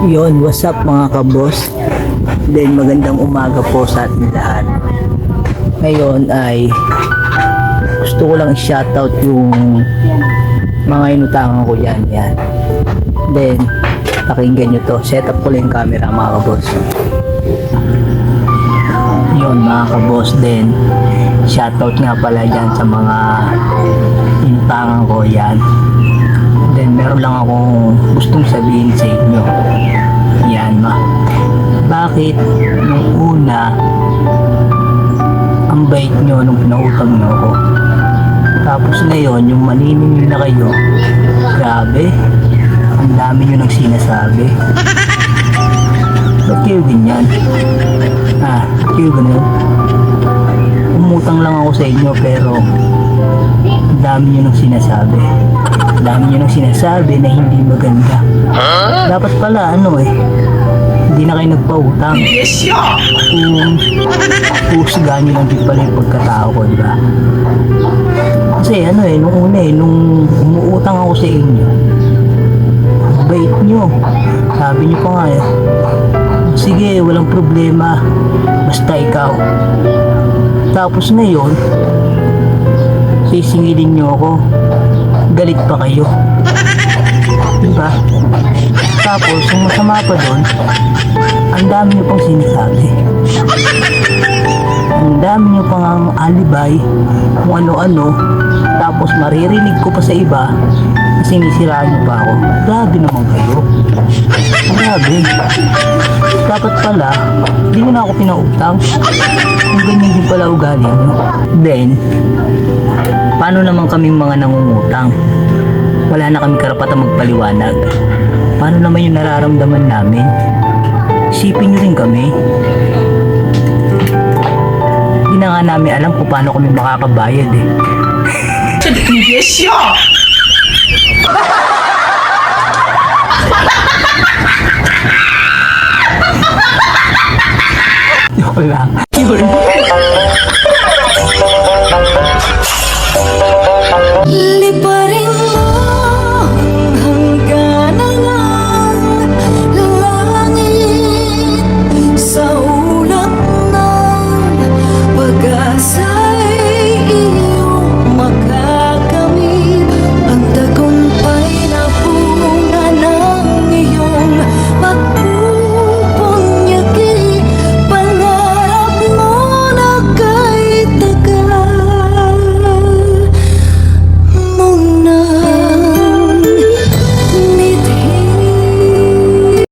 Yon, what's up mga kabos? Then magandang umaga po sa ating lahat. Ngayon ay gusto ko lang i-shoutout yung mga inutangan ko yan. Then pakinggan nyo to. Set up ko lang yung camera mga kabos. Yun mga kabos. Then shoutout nga pala dyan sa mga inutangan ko yan. Then meron lang akong gustong sabihin sa inyo. Yan bakit nung una ang bait nyo nung pinautang nyo ako, tapos ngayon yung maniningil na kayo, grabe ang dami nyo nang sinasabi. Ba't kayo ganyan? Kayo ganun? Umutang lang ako sa inyo pero ang dami nyo nang sinasabi. Ang dami nyo nang sinasabi na hindi maganda. Dapat pala hindi na kayo nagpautang. Kung husgahan nyo lang din pala yung pagkatao ko, diba? Kasi nung una nung umuutang ako sa inyo, bait nyo. Sabi nyo pa nga sige, walang problema, basta ikaw. Tapos ngayon, sisingilin nyo ako, galit pa kayo, diba? Tapos yung masama pa doon, ang dami nyo pang sinasabi, ang dami nyo pang alibay kung ano-ano. Tapos maririnig ko pa sa iba na sinisiraan nyo pa ako. Grabe naman kayo, grabe. Dapat pala hindi nyo na ako pinautang kung ganyan din pala ugali nyo. Then paano naman kaming mga nangungutang? Wala na kami karapatang magpaliwanag. Paano naman yung nararamdaman namin? Isipin nyo rin kami. Hindi na nga namin alam kung paano kami makakabayad Joke lang.